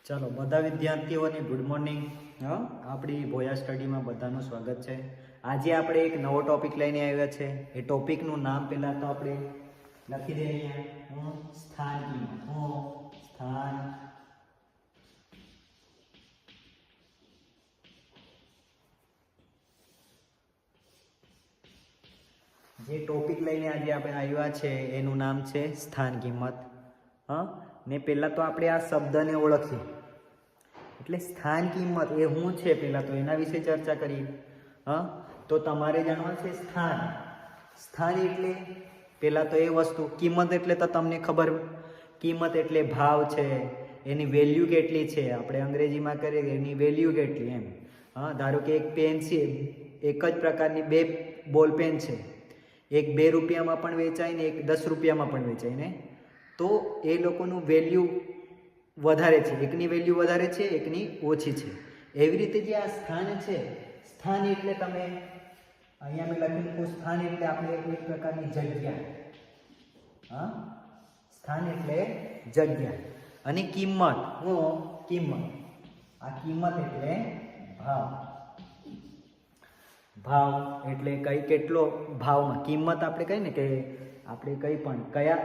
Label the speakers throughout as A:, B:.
A: ચાલો બધા વિદ્યાર્થીઓને ગુડ મોર્નિંગ. આપણી ભોયા સ્ટડીમાં બધાનું સ્વાગત છે. આજે આપણે એક નવો ટોપિક લઈને આવ્યા છે. એ ટોપિકનું નામ પહેલાં તો આપણે લખી દઈએ અહીંયા. સ્થાન કિંમત. સ્થાન જે ટોપિક લઈને આજે આપણે આવ્યા છે એનું નામ છે સ્થાન કિંમત. ને પહેલાં તો આપણે આ શબ્દને ઓળખીએ. એટલે સ્થાન કિંમત એ શું છે પહેલાં તો એના વિશે ચર્ચા કરીએ. તો તમારે જાણવા છે સ્થાન. સ્થાન એટલે પહેલાં તો એ વસ્તુ. કિંમત એટલે તો તમને ખબર, કિંમત એટલે ભાવ છે, એની વેલ્યુ કેટલી છે. આપણે અંગ્રેજીમાં કરીએ એની વેલ્યુ કેટલી એમ. ધારો કે એક પેન છે, એક જ પ્રકારની બે બોલ પેન છે, એક 2 રૂપિયામાં પણ વેચાય ને એક 10 રૂપિયામાં પણ વેચાય ને, તો એ લોકોનું વેલ્યુ વધારે છે. એકની વેલ્યુ વધારે છે, એકની ઓછી છે. એવી રીતે જે આ સ્થાન છે, સ્થાન એટલે તમે અહીંયા મેં લખી મૂકું. સ્થાન એટલે આપણે એક પ્રકારની જગ્યા. સ્થાન એટલે જગ્યા. અને કિંમત, કિંમત, આ કિંમત એટલે ભાવ. ભાવ એટલે કેટલો ભાવમાં કિંમત આપણે કહીએ ને કે આપણે કંઈ પણ કયા,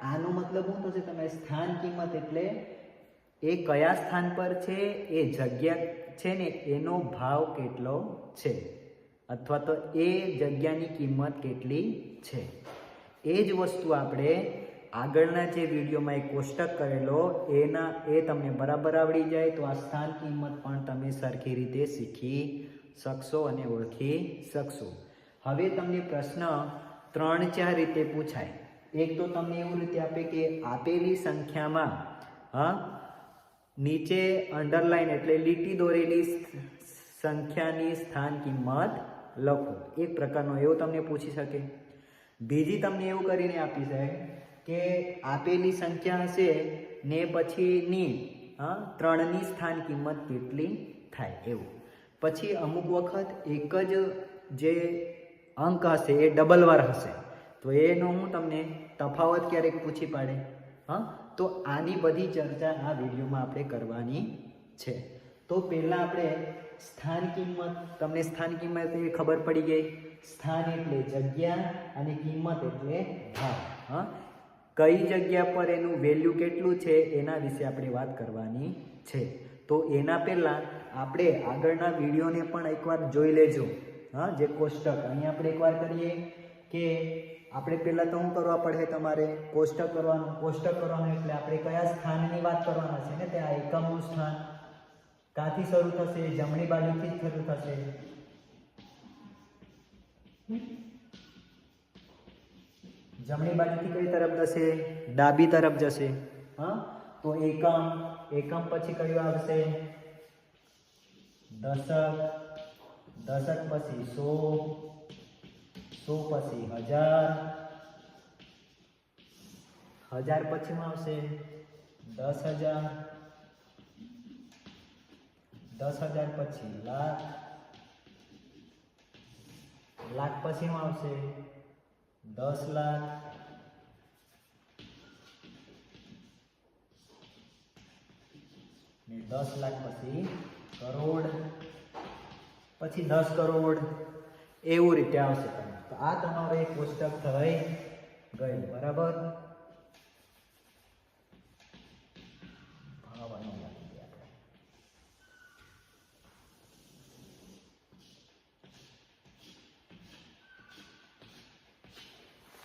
A: આનો મતલબ શું થશે તમે સ્થાન કિંમત એટલે એ કયા સ્થાન પર છે, એ જગ્યા છે ને એનો ભાવ કેટલો છે, અથવા તો એ જગ્યાની કિંમત કેટલી છે. એ જ વસ્તુ આપણે આગળના જે વિડીયોમાં એક કોષ્ટક કરેલો એ તમને બરાબર આવડી જાય તો આ સ્થાન કિંમત પણ તમે સરખી રીતે શીખી શકશો અને ઓળખી શકશો. હવે તમને પ્રશ્ન 3-4 રીતે પૂછાય. એક તો તમને એવું રીતે આપે કે આપેલી સંખ્યામાં નીચે અંડરલાઈન એટલે લીટી દોરેલી સંખ્યાની સ્થાન કિંમત લખો. એક પ્રકારનો એવો તમને પૂછી શકે. બીજી તમને એવું કરીને આપી શકે કે આપેલી સંખ્યા હશે ને પછીની 3ની સ્થાન કિંમત કેટલી થાય એવું. પછી અમુક વખત એક જ જે અંક હશે એ ડબલ વાર હશે, તો એનો હું તમને તફાવત ક્યારેક પૂછી પાડે. તો આની બધી ચર્ચા આ વિડીયોમાં આપણે કરવાની છે. તો પહેલાં આપણે સ્થાન કિંમત, તમને સ્થાન કિંમત એ ખબર પડી ગઈ. સ્થાન એટલે જગ્યા અને કિંમત એટલે ભાવ. કઈ જગ્યા પર એનું વેલ્યુ કેટલું છે એના વિશે આપણે વાત કરવાની છે. તો એના પહેલાં આપણે આગળના વિડીયોને પણ એકવાર જોઈ લેજો. જે કોષ્ટક અહીંયા આપણે એકવાર કરીએ કે આપણે પહેલાં તો શું કરવા પડે તમારે કોષ્ટક કરવાનું. કોષ્ટક કરવાનું એટલે આપણે કયા સ્થાનની વાત કરવાના છે ને, ત્યાં એકમનું સ્થાન ક્યાંથી શરૂ થશે, જમણી બાજુથી જ શરૂ થશે. જમણી બાજુથી કઈ તરફ જશે? ડાબી તરફ જશે. તો એકમ પછી કયું આવશે? દશક, દશક પછી 100, 100 પછી 1000, 1000 પછીમાં આવશે 10,000, 10,000 પછી લાખ, લાખ પછીમાં આવશે 10 લાખ, ને 10 લાખ પછી કરોડ, પછી 10 કરોડ, એવું રીતે આવશે. તો આ તમારો એક કોષ્ટક થઈ ગયું. બરાબર.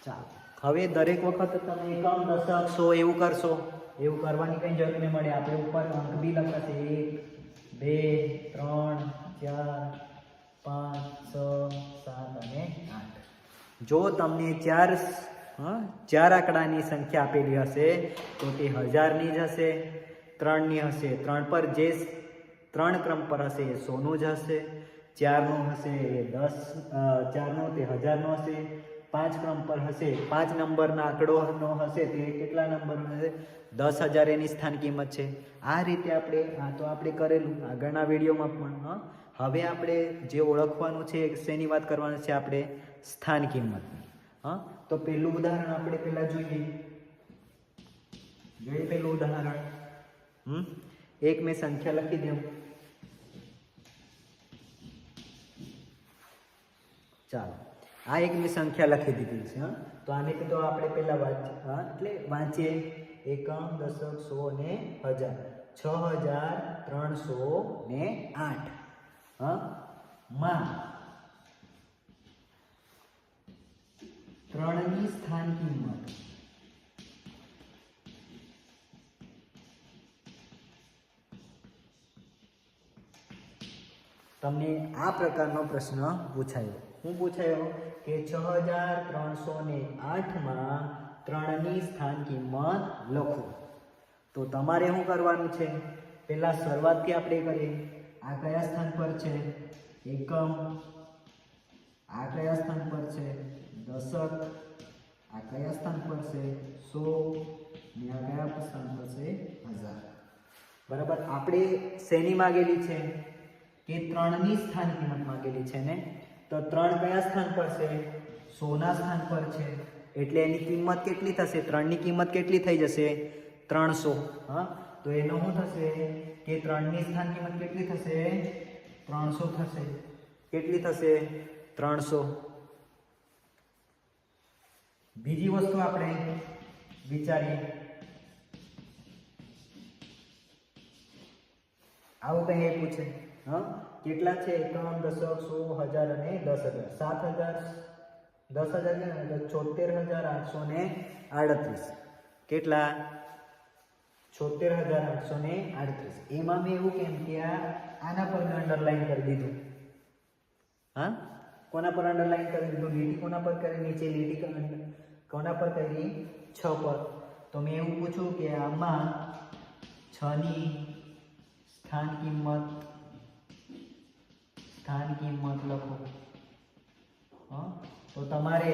A: ચાલો, હવે દરેક વખત તમે એકમ, દશક, 100 એવું કરશો. એવું કરવાની કંઈ જરૂર નહીં મળે. આપણે ઉપર અંક બી લખાશે 1, 2, 3, 4, 5, 6, 7 અને 8. જો તમને ચાર આંકડાની સંખ્યા આપેલી હશે તો તે 1000ની જ હશે, 3ની હશે 3 પર જે 3 ક્રમ પર હશે એ 100નું જ હશે, 4નું હશે એ 4નું તે 1000નો હશે, 5 ક્રમ પર હશે 5 નંબરના આંકડોનો હશે તે કેટલા નંબરનો હશે? 10,000 એની સ્થાન કિંમત છે. આ રીતે આપણે કરેલું આગળના વિડીયોમાં પણ. હવે આપણે જે ઓળખવાનું છે શેની વાત કરવાની છે? આપણે સ્થાન કિંમતની. તો પહેલું ઉદાહરણ આપણે પહેલા જોઈએ. પહેલું ઉદાહરણ એક મેં સંખ્યા લખી દઉં. ચાલો, આ એક મેં સંખ્યા લખી દીધી છે. હા, તો આને તો આપણે પહેલા વાંચીએ. એકમ, દશક, સો ને હજાર. 6308. હા, માં 3 ની સ્થાન કિંમત તમને આ પ્રકારનો પ્રશ્ન પૂછાયો. શું પૂછાયો કે 6308 માં 3 ની સ્થાન કિંમત લખો. તો તમારે શું કરવાનું છે? પહેલા શરૂઆતથી આપણે કરીએ. આ કયા સ્થાન પર છે? એકમ. આ કયા સ્થાન પર છે? દશક. આ કયા સ્થાન પર છે? 100. અને આ કયા સ્થાન પર છે? 1000. બરાબર. આપણે શેની માંગેલી છે? કે 3 ની સ્થાન કિંમત માંગેલી છે ને. તો 3 કયા સ્થાન પર છે? 100 ના સ્થાન પર છે. એટલે એની કિંમત કેટલી થશે? 3 ની કિંમત કેટલી થઈ જશે? 300. હા, તો એનો શું થશે કે 3 ની સ્થાન કિંમત કેટલી થશે? 300 થશે. કેટલી થશે? 300. બીજી વસ્તુ આપણે વિચારીએ. આવું કંઈ એ પૂછે. હા, કેટલા છે? એકમ, દશક, 100, 1000 અને 10000. 7000 10000 ને 74838. કેટલા? 74838. એમાં મેં એવું કેમ કે આના પર અંડરલાઈન કરી દીધું. હા, કોના પર અંડરલાઈન કરી દીધું? લીટી કોના પર કરી? નીચે લીટી કોના પર કરી? 6 પર. તો મેં એવું પૂછું કે આમાં 6 ની સ્થાન કિંમત લખો. હા, તો તમારે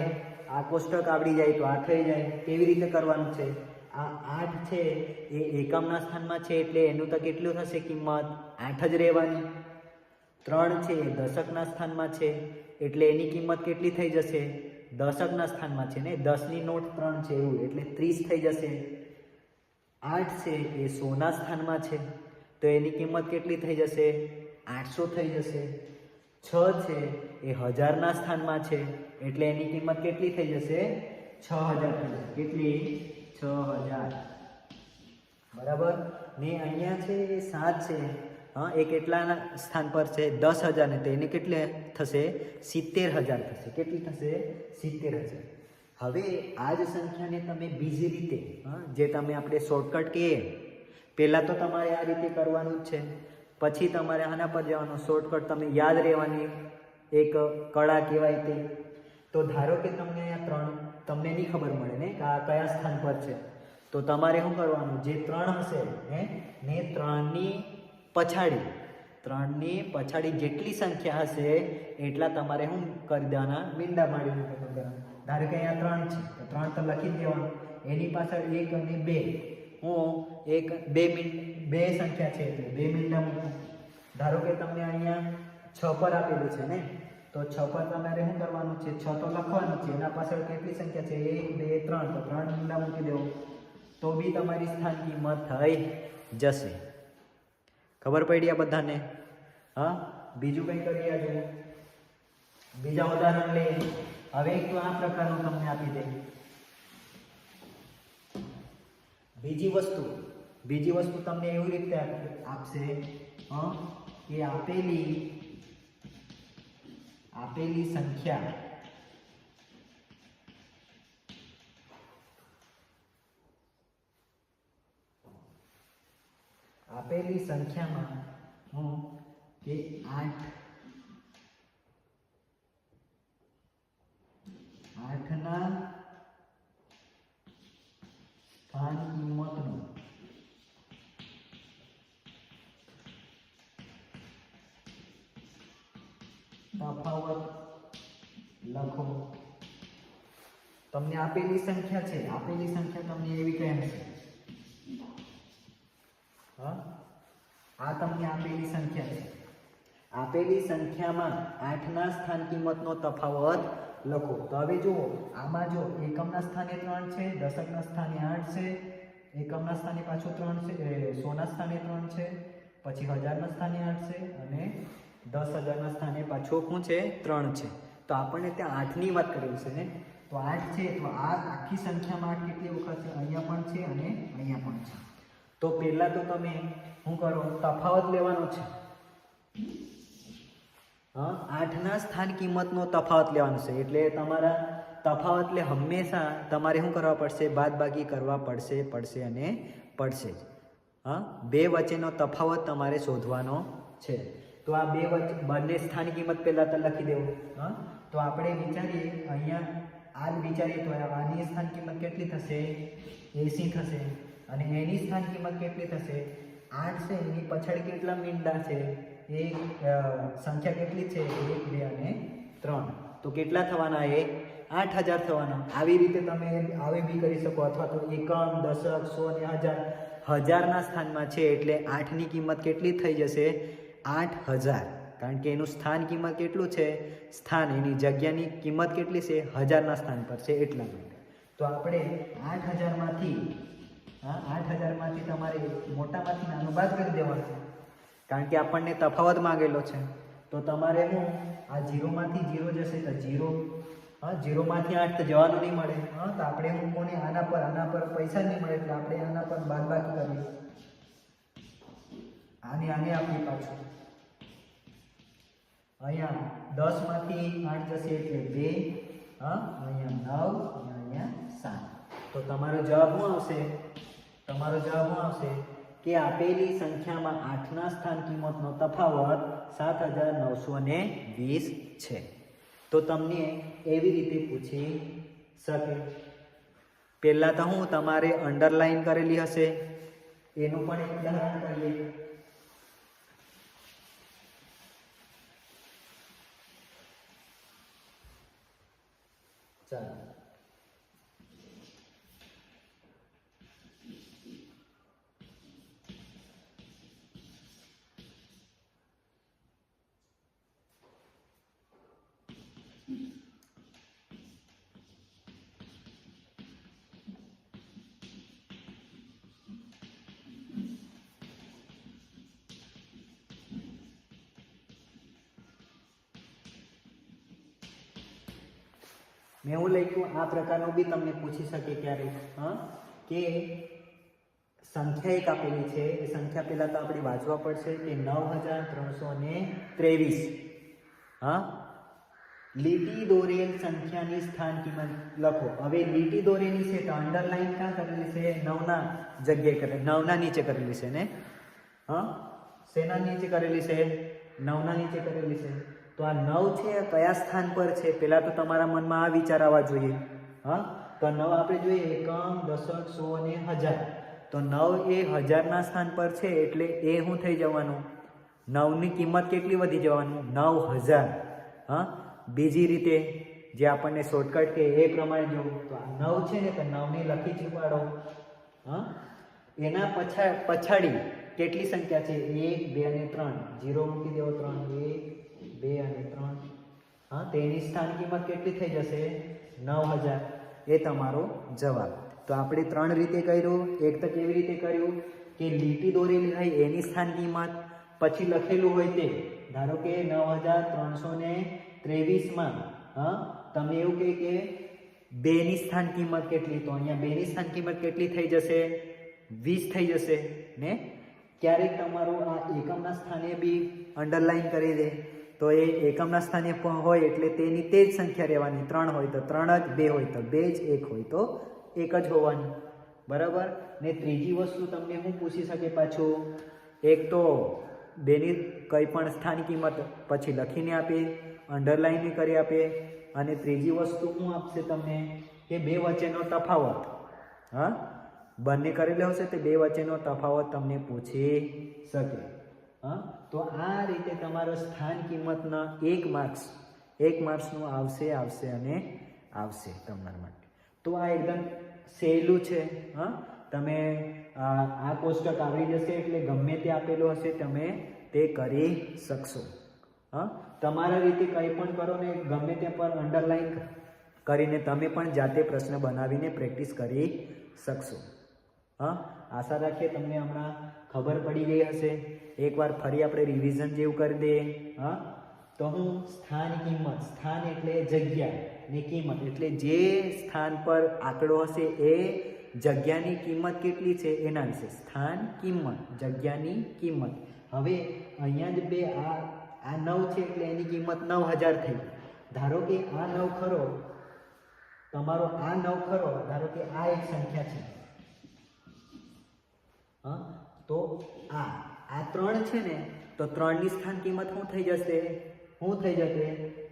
A: આ કોષ્ટક આવડી જાય તો આ થઈ જાય. કેવી રીતે કરવાનું છે? આ 8 છે એ એકમના સ્થાનમાં છે એટલે એનું તો કેટલું થશે કિંમત? 8 જ રહેવાની. 3 છે એ દશકના સ્થાનમાં છે એટલે એની કિંમત કેટલી થઈ જશે? દશકના સ્થાનમાં છે ને. 10 ની નોટ 3 છે એવું એટલે 30 થઈ જશે. 8 છે એ 100 ના સ્થાનમાં છે તો એની કિંમત કેટલી થઈ જશે? 800 થઈ જશે. 6 છે એ 1000 ના સ્થાનમાં છે એટલે એની કિંમત કેટલી થઈ જશે? 6000 થઈ જશે. કેટલી? 6000. બરાબર. ને અહીંયા છે એ 7 છે. હા, એ કેટલાના સ્થાન પર છે? 10000 ને. તો એને કેટલે થશે? 70000 થશે. કેટલી થશે? 70000. હવે આ જ સંખ્યાને તમે બીજી રીતે, જે તમે આપણે શોર્ટકટ કહીએ, પહેલાં તો તમારે આ રીતે કરવાનું જ છે. પછી તમારે આના પર જવાનું. શોર્ટકટ તમે યાદ રહેવાની એક કળા કહેવાય તે. તો ધારો કે તમને અહીંયા 3 તમને નહીં ખબર મળે ને કે આ કયા સ્થાન પર છે. તો તમારે શું કરવાનું? જે 3 હશે ને 3ની પછાડી જેટલી સંખ્યા હશે એટલા તમારે શું કરી દેવાના? મીંડા મારીને કરવાના. ધારો કે અહીંયા 3 છે તો 3 તો લખી જ દેવાનું. એની પાછળ 1 અને 2 બે સંખ્યા છે એટલે 2 મીંડા મૂકો. ધારો કે તમને અહીંયા 6 પર આપેલું છે ને, તો 6 પર તમારે શું કરવાનું છે? 6 તો લખવાનું છે. એના પાછળ કેટલી સંખ્યા છે? 1 2 3. તો 3 મીંડા મૂકી દેવો તો બી તમારી સ્થાન કિંમત થઈ જશે. ખબર પડી આ બધાને? હા, બીજું કંઈ કરી આજે બીજા ઉદાહરણ લે. હવે એક તો આ પ્રકારનું તમને આપી દે. બીજી વસ્તુ તમને એવી રીતે આપશે કે આપેલી સંખ્યા આપેલી સંખ્યામાં કે 8ના સ્થાન કિંમતનો તફાવત લખો. તમને આપેલી સંખ્યા છે, આપેલી સંખ્યા તમને એવી કહે છે. આ તમને આપેલી સંખ્યા છે. આપેલી સંખ્યામાં 8ના સ્થાન કિંમતનો તફાવત લખો. તો હવે જુઓ, આમાં જો એકમના સ્થાને 3 છે, દશકના સ્થાને 8 છે, એકમના સ્થાને પાછું 3 છે, 100ના સ્થાને 3 છે, પછી 1000ના સ્થાને 8 છે અને 10000ના સ્થાને પાછું શું છે 3 છે. તો આપણને ત્યાં 8ની વાત કરેલી છે ને, તો 8 છે તો આ આખી સંખ્યામાં 8 કેટલી વખત છે? અહીંયા પણ છે અને અહીંયા પણ છે. તો પહેલા તો તમે શું કરો, તફાવત લેવાનો છે. 8ના સ્થાન કિંમતનો તફાવત લેવાનો છે. એટલે તમારા તફાવત એટલે હંમેશા તમારે શું કરવા પડશે? બાદબાકી કરવા પડશે અને પડશે જ. બે વચ્ચેનો તફાવત તમારે શોધવાનો છે. તો આ બંને સ્થાન કિંમત પહેલાં તો લખી દેવું. તો આપણે વિચારીએ અહીંયા આ વિચારીએ તો આની સ્થાન કિંમત કેટલી થશે? 80 થશે. અને એની સ્થાન કિંમત કેટલી થશે? 8 છે. એની પાછળ કેટલા મીંડા છે? એક સંખ્યા કેટલી છે? 1, 2 અને 3. તો કેટલા થવાના? એ 8000 થવાના. આવી રીતે તમે આવી બી કરી શકો, અથવા તો એકમ, દશક, 100 અને 1000. હજારના સ્થાનમાં છે એટલે 8ની કિંમત કેટલી થઈ જશે? 8000. કારણ કે એનું સ્થાન કિંમત કેટલું છે? સ્થાન એની જગ્યાની કિંમત કેટલી છે? 1000ના સ્થાન પર છે એટલા માટે. તો આપણે 8000માંથી તમારે મોટામાંથી નાનું બાદ કરી દેવાનું છે, કારણ કે આપણને તફાવત માંગેલો છે. તો તમારે હું આ 0માંથી 0 જશે તો 0, 0માંથી 8 તો જવાનું નહીં મળે. તો આપણે હું કોને આના પર પૈસા નહીં મળે એટલે આપણે આના પર બાદબાકી કરીએ. આને આપણી પાછું અહીંયા 10માંથી 8 જશે એટલે 2, અહીંયા 9 અને અહીંયા 7. તો તમારો જવાબ શું આવશે? કે આપેલી સંખ્યામાં 8ના સ્થાન કિંમતનો તફાવત 7920 છે. તો તમને એવી રીતે પૂછી શકે. પહેલાં તો હું તમારે અંડરલાઈન કરેલી હશે, એનું પણ એક ઉદાહરણ કરીએ. ચાલો, મેં એવું લખ્યું આ પ્રકારનું બી તમને પૂછી શકે ક્યારેક, કે સંખ્યા એક આપેલી છે. એ સંખ્યા પહેલાં તો આપણે વાંચવા પડશે કે 9323. લીટી દોરેલ સંખ્યાની સ્થાન કિંમત લખો. હવે લીટી દોરેલી છે તો અંડરલાઈન ક્યાં કરેલી છે? 9ના જગ્યાએ કરેલી, 9ના નીચે કરેલી છે ને. શેના નીચે કરેલી છે? 9ના નીચે કરેલી છે. તો આ 9 છે કયા સ્થાન પર છે? પહેલાં તો તમારા મનમાં આ વિચાર આવવા જોઈએ. તો 9 આપણે જોઈએ એકમ, દશક, 100 અને 1000. તો 9 એ 1000ના સ્થાન પર છે એટલે એ શું થઈ જવાનું? 9ની કિંમત કેટલી વધી જવાનું? 9000. બીજી રીતે જે આપણને શોર્ટકટ કે એ પ્રમાણે જોવું તો આ 9 છે ને, તો 9ને લખી ચૂકાડો. એના પછાડી કેટલી સંખ્યા છે? 1, 2 અને 3. 0 મૂકી દેવો. 3, 1, 2 અને 3. તેની સ્થાન કિંમત કેટલી થઈ જશે? 9000. એ તમારો જવાબ. તો આપણે 3 રીતે કર્યું. એક તો કેવી રીતે કર્યું કે લીટી દોરેલી હોય એની સ્થાન કિંમત, પછી લખેલું હોય તે, ધારો કે 9323માં તમે એવું કહે કે 2ની સ્થાન કિંમત કેટલી? તો અહીંયા 2ની સ્થાન કિંમત કેટલી થઈ જશે? 20 થઈ જશે ને. ક્યારેક તમારું આ એકમના સ્થાને બી અંડરલાઈન કરી દે, તો એ એકમના સ્થાને હોય એટલે તેની તે જ સંખ્યા રહેવાની. 3 હોય તો 3 જ, 2 હોય તો 2 જ, 1 હોય તો 1 જ હોવાની. બરાબર ને. ત્રીજી વસ્તુ તમને હું પૂછી શકે પાછું, એક તો 2ની કંઈ પણ સ્થાન કિંમત પછી લખીને આપે, અંડરલાઈન કરી આપે, અને ત્રીજી વસ્તુ શું આપશે તમને કે 2 વચ્ચેનો તફાવત. બંને કરેલો હશે તો 2 વચ્ચેનો તફાવત તમને પૂછી શકે. તો આ રીતે તમારો સ્થાન કિંમતના 1 માર્ક્સનું આવશે અને આવશે તમારા માટે. તો આ એકદમ સહેલું છે. તમે આ કોષ્ટક આવડી જશે એટલે ગમે તે આપેલું હશે તમે તે કરી શકશો. તમારા રીતે કંઈ પણ કરો ને, ગમે તે પર અંડરલાઈન કરીને તમે પણ જાતે પ્રશ્ન બનાવીને પ્રેક્ટિસ કરી શકશો. હા, આશા રાખીએ તમને હમણાં ખબર પડી ગઈ હશે. એકવાર ફરી આપણે રિવિઝન જેવું કરી દઈએ. હા, તો હું સ્થાન કિંમત, સ્થાન એટલે જગ્યા ને કિંમત એટલે જે સ્થાન પર આંકડો હશે એ જગ્યાની કિંમત કેટલી છે એના વિશે. સ્થાન કિંમત, જગ્યાની કિંમત. હવે અહીંયા જ બે આ 9 છે એટલે એની કિંમત 9000 થઈ. ધારો કે આ 9 ખરો, તમારો આ 9 ખરો, ધારો કે આ એક સંખ્યા છે. હા, તો આ 3 છે ને, તો 3 ની સ્થાન કિંમત શું થઈ જશે?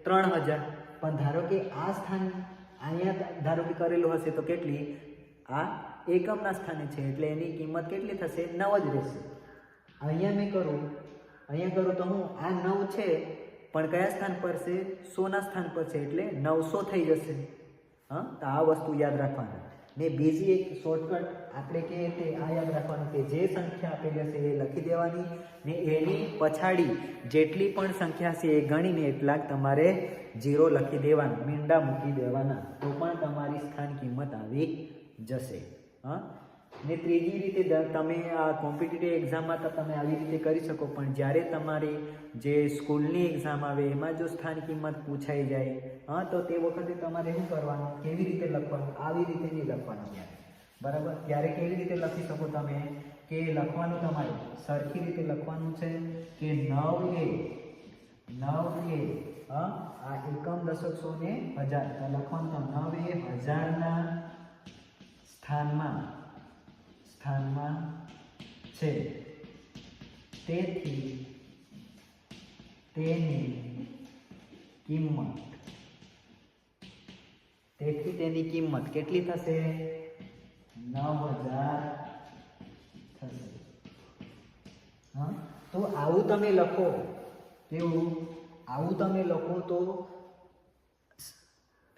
A: 3000. પણ ધારો કે આ સ્થાન અહીંયા ધારો કે કરેલું હશે તો કેટલી? આ એકમના સ્થાને છે એટલે એની કિંમત કેટલી થશે? 9 જ રહેશે. અહીંયા કરું તો હું આ 9 છે પણ કયા સ્થાન પર છે? 100 ના સ્થાન પર છે એટલે 900 થઈ જશે. હા, તો આ વસ્તુ યાદ રાખવાની. ને બીજી એક શોર્ટકટ આપણે કહીએ તે આ યાદ રાખવાનું કે જે સંખ્યા આપેલી હશે એ લખી દેવાની ને એની પછાડી જેટલી પણ સંખ્યા છે એ ગણીને એટલા તમારે 0 લખી દેવાના, મીંડા મૂકી દેવાના, તો પણ તમારી સ્થાન કિંમત આવી જશે. હા, ને ત્રીજી રીતે તમે આ કોમ્પિટિટિવ એક્ઝામમાં તો તમે આવી રીતે કરી શકો, પણ જ્યારે તમારી જે સ્કૂલની એક્ઝામ આવે એમાં જો સ્થાન કિંમત પૂછાઈ જાય, હા, તો તે વખતે તમારે શું કરવાનું? કેવી રીતે લખવાનું? આવી રીતે નહીં લખવાનું ત્યારે. બરાબર? ત્યારે કેવી રીતે લખી શકો તમે? કે લખવાનું તમારે સરખી રીતે લખવાનું છે કે 9 હા, આ એકમ, દશક, સો ને હજાર, તો લખવાનું તો 9 એ હજારના સ્થાનમાં છે, તેથી તેની કિંમત કેટલી થશે? 9000 થશે. હા, તો આવું તમે લખો. કેવું? આવું તમે લખો તો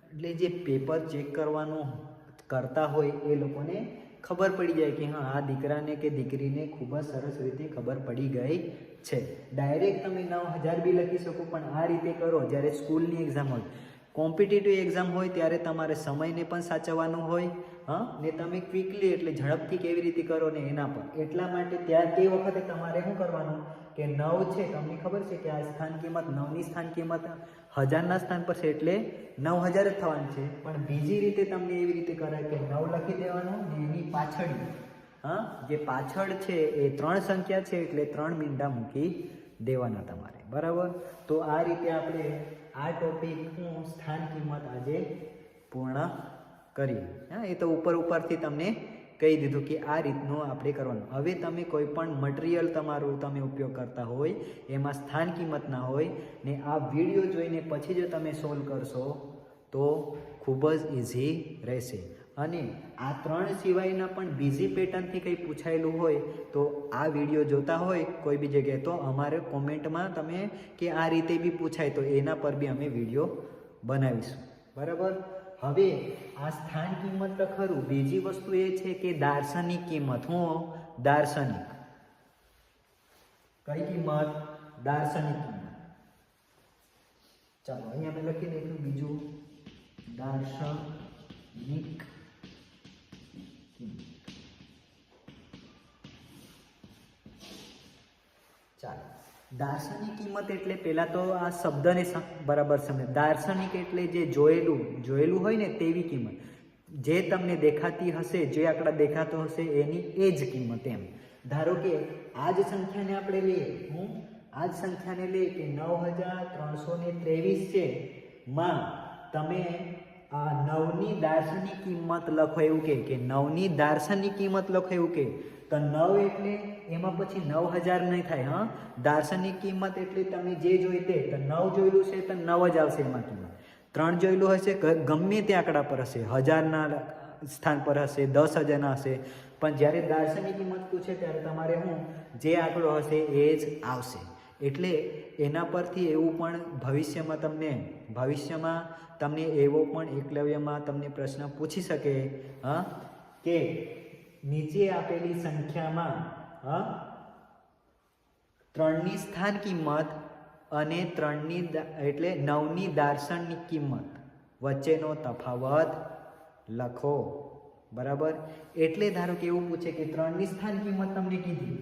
A: એટલે જે પેપર ચેક કરવાનું કરતા હોય એ લોકોને ખબર પડી જાય કે હા, આ દીકરાને કે દીકરીને ખૂબ જ સરસ રીતે ખબર પડી ગઈ છે. ડાયરેક્ટ તમે 9000 બી લખી શકો, પણ આ રીતે કરો જ્યારે સ્કૂલની એક્ઝામ હોય. કોમ્પિટિટિવ એક્ઝામ હોય ત્યારે તમારે સમયને પણ સાચવવાનું હોય. હા, ને તમે ક્વિકલી એટલે ઝડપથી કેવી રીતે કરો ને એના પર. એટલા માટે તે વખતે તમારે શું કરવાનું કે 9 છે, તમને ખબર છે કે આ સ્થાન કિંમત 9 ની સ્થાન કિંમત 1000ના સ્થાન પર છે એટલે 9000 જ થવાની છે. પણ બીજી રીતે તમને એવી રીતે કરાય કે 9 લખી દેવાનું ને એની પાછળ, હા, જે પાછળ છે એ 3 સંખ્યા છે એટલે 3 મીંડા મૂકી દેવાના તમારે. બરાબર? તો આ રીતે આપણે આ ટોપિક સ્થાન કિંમત આજે પૂર્ણ કરી. હા, એ તો ઉપરથી તમને કહી દીધું કે આ રીતનું આપણે કરવાનું. હવે તમે કોઈ પણ મટીરિયલ તમારું તમે ઉપયોગ કરતા હોય એમાં સ્થાન કિંમત ના હોય ને આ વિડીયો જોઈને પછી જો તમે સોલ્વ કરશો તો ખૂબ જ ઇઝી રહેશે. અને આ 3 સિવાયના પણ બીજી પેટર્નથી કંઈ પૂછાયેલું હોય તો આ વિડીયો જોતા હોય કોઈ બી જગ્યાએ તો અમારે કોમેન્ટમાં તમે કે આ રીતે બી પૂછાય તો એના પર બી અમે વિડીયો બનાવીશું. બરાબર? હવે આ સ્થાન કિંમત તો ખરું, બીજી વસ્તુ એ છે કે દાર્શનિક કિંમત. હું દાર્શનિક કઈ કિંમત? દાર્શનિક કિંમત. ચાલો અહીંયા મેં લખી દઈશું બીજું દાર્શનિક કિંમત. ચાલો, દાર્શનિક કિંમત એટલે પહેલા તો આ શબ્દને બરાબર સમજ. દાર્શનિક એટલે જે જોયેલું હોય ને તેવી કિંમત, જે તમને દેખાતી હશે, જે આંકડા દેખાતો હશે એની એ જ કિંમત. એમ ધારો કે આ જ સંખ્યાને આપણે લઈએ, આ જ સંખ્યાને લઈએ કે 9323 છે માં તમે આ 9 ની દાર્શનિક કિંમત લખો એવું કે 9 ની દાર્શનિક કિંમત લખો એવું કે તો 9 એટલે એમાં પછી 9000 નહીં થાય. હા, દાર્શનિક કિંમત એટલે તમે જે જોઈ તે, તો 9 જોયેલું છે તો 9 જ આવશે એમાં કિંમત. 3 જોયેલું હશે ગમે તે આંકડા પર હશે, 1000ના સ્થાન પર હશે, 10000ના હશે, પણ જ્યારે દાર્શનિક કિંમત પૂછે ત્યારે તમારે જે આંકડો હશે એ જ આવશે. એટલે એના પરથી એવું પણ ભવિષ્યમાં તમને એવો પણ એકલવ્યમાં તમને પ્રશ્ન પૂછી શકે, હા, કે નીચે આપેલી સંખ્યામાં 3 ની સ્થાન કિંમત અને 9 ની દાર્શનિક કિંમત વચ્ચેનો તફાવત લખો. બરાબર. એટલે ધારો કે એવું પૂછે કે 3ની સ્થાન કિંમત તમને કીધી.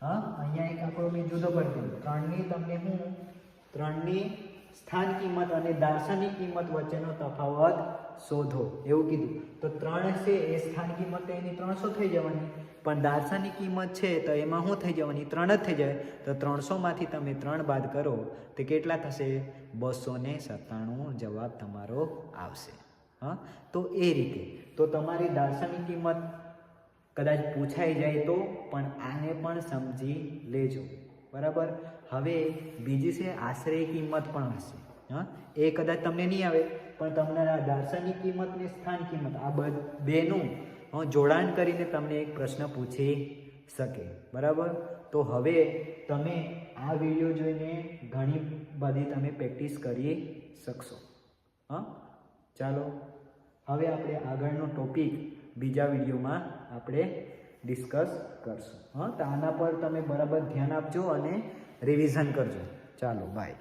A: હા, અહીંયા એક આપણો મેં જુદો કરી દીધો. 3ની તમને હું 3ની સ્થાન કિંમત અને દાર્શનિક કિંમત વચ્ચેનો તફાવત શોધો એવું કીધું. તો 3 છે એ સ્થાન કિંમત એની 300 થઈ જવાની, પણ દાર્શનિક કિંમત છે તો એમાં શું થઈ જવાની? 3 જ થઈ જાય. તો 300માંથી તમે 3 બાદ કરો તો કેટલા થશે? 297 જવાબ તમારો આવશે. હા, તો એ રીતે તો તમારી દાર્શનિક કિંમત કદાચ પૂછાઈ જાય તો પણ આને પણ સમજી લેજો. બરાબર. હવે બીજી છે આશ્રય કિંમત પણ હશે. હા, એ કદાચ તમને નહીં આવે પણ તમારા દાર્શનિક કિંમત ને સ્થાન કિંમત આ બેનું જોડાણ કરીને તમને એક પ્રશ્ન પૂછી શકે. બરાબર. તો હવે તમે આ વિડીયો જોઈને ઘણી બધી તમે પ્રેક્ટિસ કરી શકશો. હા, ચાલો હવે આપણે આગળનો ટોપિક બીજા વિડીયોમાં આપણે ડિસ્કસ કરશું. હા, તો આના પર તમે બરાબર ધ્યાન આપજો અને રિવિઝન કરજો. ચાલો, બાય.